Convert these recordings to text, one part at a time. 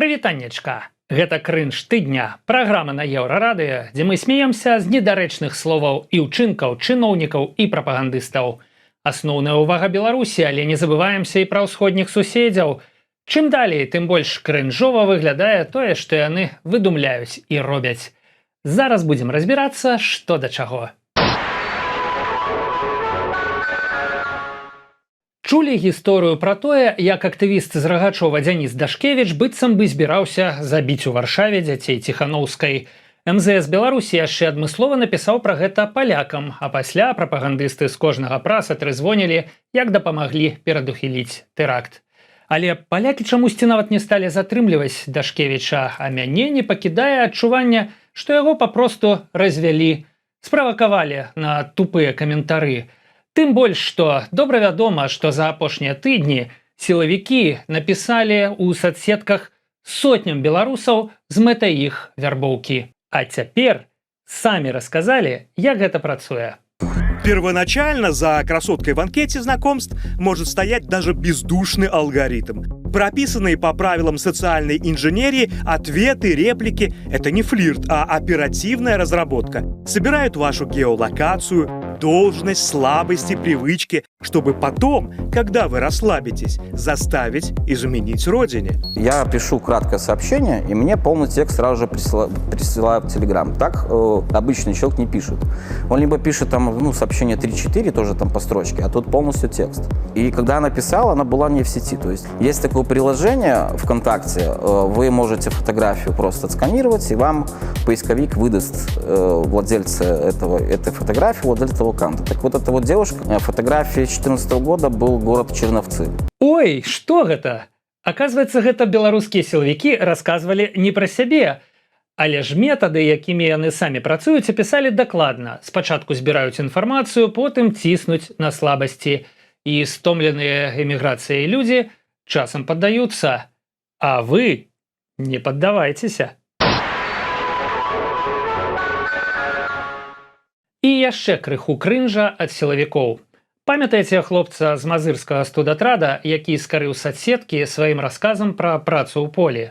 Прывітаннечка! Гэта крынж тыдня, праграма на Еўрарадыё, дзе мы смеемся з недарэчных словаў і ўчынкаў чыноўнікаў і прапагандыстаў. Асноўная ўвага Беларусі, але не забываемся і пра ўсходніх суседзяў. Чым далей, тым больш крынжова выглядае тое, што яны выдумляюць і робяць. Зараз будзем разбірацца, што да чаго. Чулі гісторыю пра тое, як актывіст з Рагачова Дзяніс Дашкевіч быццам бы збіраўся забіць у Варшаве дзяцей Ціханаўскай. МЗС Беларусі яшчэ адмыслова напісаў пра гэта палякам, а пасля прапагандысты з кожнага праса трызвонілі, як дапамаглі перадухіліць тэракт. Але палякі чамусьці нават не сталі затрымліваць Дашкевіча, а мяне не пакідае адчуванне, што яго папросту развялі, справакавалі на тупыя каментары. Тым больш, што добра вядома, што за апошнія тыдні сілавікі напісалі ў садсетках сотням беларусаў з мэтай іх вярбоўкі. А цяпер самі расказалі, як гэта працуе. Первоначально за красоткой в анкете знакомств может стоять даже бездушный алгоритм. Прописанные по правилам социальной инженерии ответы, реплики – это не флирт, а оперативная разработка. Собирают вашу геолокацию, должность, слабости, привычки, чтобы потом, когда вы расслабитесь, заставить изменить родине. Я пишу краткое сообщение, и мне полный текст сразу же присылают в Telegram. Так обычный человек не пишет. Он либо пишет там, сообщение 3-4, тоже там по строчке, а тут полностью текст. И когда она писала, она была не в сети. То есть есть такое приложение ВКонтакте, вы можете фотографию просто отсканировать, и вам поисковик выдаст владельца этой фотографии, владельца этого аккаунта. Так вот, эта вот девушка, фотография 2014 года был город Черновцы. Ой, што гэта? Аказваецца, гэта беларускія сілавікі расказвалі не пра сябе. Але ж метады, якімі яны самі працуюць, апісалі дакладна. Спачатку збіраюць інфармацыю, потым ціснуць на слабасці. І стомленыя эміграцыяй людзі часам паддаюцца. А вы не паддавайцеся. І яшчэ крыху крынжа ад сілавікоў. Памятаеце хлопца з мазырскага студатрада, які скарыў садсеткі сваім расказам пра працу ў полі?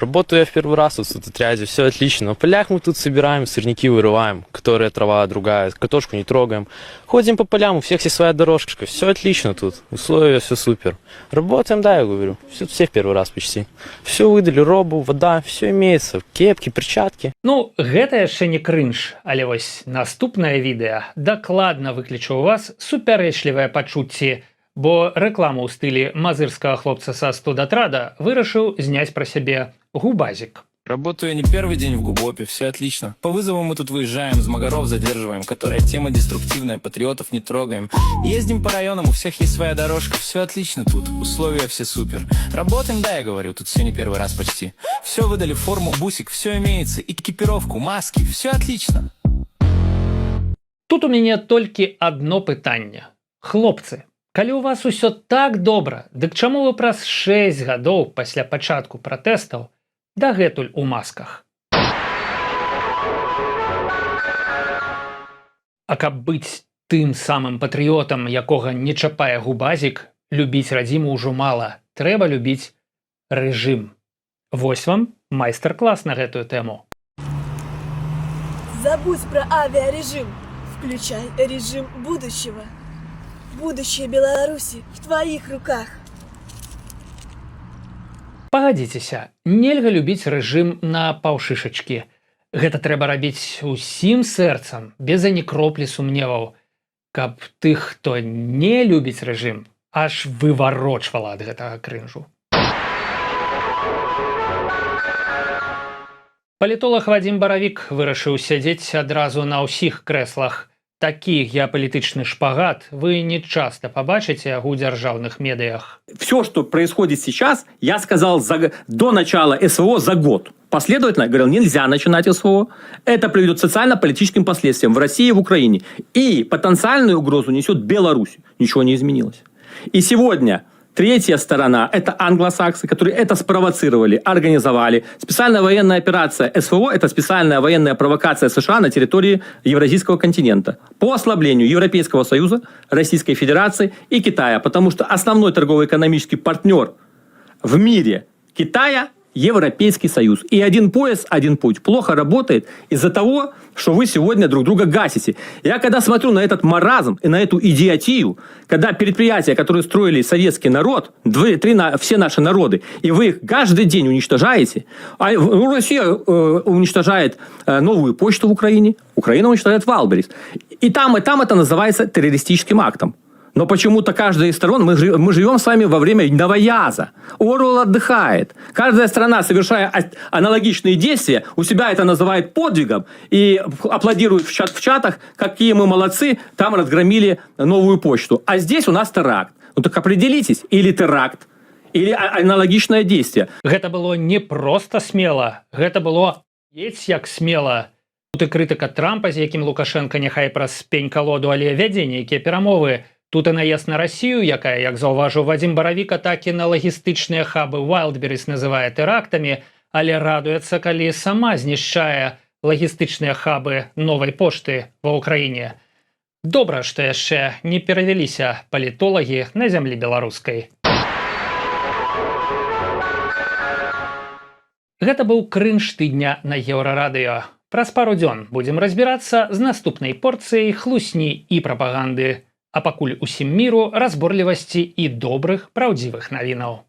Работаю я в первый раз в отряде, все отлично. На полях мы тут собираем, сорняки вырываем, которые трава другая, картошку не трогаем. Ходим по полям, у всех есть своя дорожка, все отлично тут, условия все супер. Работаем, да, я говорю, все в первый раз почти. Все выдали, робу, вода, все имеется, кепки, перчатки. Гэта яшчэ не крынж, але вось наступнае відэа дакладна выкліча ў вас супярэчлівыя пачуцці, бо рэкламу ў стылі мазырскага хлопца са студатрада вырашыў зняць пра сябе губазик. Работаю не первый день в Губопе, все отлично. По вызову мы тут выезжаем, с Магаров задерживаем, которая тема деструктивная, патриотов не трогаем. Ездим по районам, у всех есть своя дорожка, все отлично тут, условия все супер. Работаем, да, я говорю, тут все не первый раз почти. Все выдали, форму, бусик, все имеется, экипировку, маски, все отлично. Тут у мяне толькі адно пытанне. Хлопцы, калі ў вас усё так добра, дык чаму вы праз 6 гадоў пасля пачатку пратэстаў дагэтуль у масках? А каб быць тым самым патрыётам, якога не чапае губазік, любіць радзіму ўжо мала, трэба любіць рэжым. Вось вам майстар-клас на гэтую тэму. Забудь про авиарежим, включай режим будущего. Будущее Беларуси в твоих руках. Пагадзіцеся, нельга любіць рэжым на паўшышачкі. Гэта трэба рабіць усім сэрцам, без ані кроплі сумневаў, каб тых, хто не любіць рэжым, аж выварочвала ад гэтага крынжу. Палітолог Вадзім Баравік вырашыў сядзець адразу на ўсіх крэслах. Такі геополитичный шпагат вы не часто побачите у державных медиях. Все, что происходит сейчас, я сказал до начала СВО за год. Последовательно говорил, нельзя начинать СВО. Это приведет к социально-политическим последствиям в России и в Украине. И потенциальную угрозу несет Беларусь. Ничего не изменилось. И сегодня третья сторона – это англосаксы, которые это спровоцировали, организовали. Специальная военная операция СВО – это специальная военная провокация США на территории Евразийского континента по ослаблению Европейского Союза, Российской Федерации и Китая. Потому что основной торгово-экономический партнер в мире Китая Европейский Союз. И один пояс, один путь плохо работает из-за того, что вы сегодня друг друга гасите. Я когда смотрю на этот маразм и на эту идиотию, когда предприятия, которые строили советский народ, все наши народы, и вы их каждый день уничтожаете, а Россия уничтожает новую почту в Украине, Украина уничтожает Валберис. И там это называется террористическим актом. Но почему-то каждая из сторон, мы живем с вами во время новояза. Оруэлл отдыхает. Каждая страна, совершая аналогичные действия, у себя это называет подвигом и аплодирует в чатах, какие мы молодцы, там разгромили новую почту. А здесь у нас теракт. Ну так определитесь, или теракт, или аналогичное действие. Гэта было не просто смела, гэта было геть як смела. Тут і крытыка Трампа, з якім Лукашенко няхай праз пень-калоду, але вядзе нейкія перамовы. Тут і наезд на Россию, якая, як заўважыў Вадзім Баравік, атакі на лагістычныя хабы Wildberries называе тэрактамі, але радуецца, калі сама знішчае лагістычныя хабы новай пошты ва ўкраіне. Добра, што яшчэ не перавяліся палітолагі на зямлі беларускай. Гэта быў крынж тыдня на Еўрарадыё. Праз пару дзён будзем разбірацца з наступнай порцыяй хлусні і прапаганды. А пакуль усім міру, разборлівасці і добрых, праўдзівых навінаў.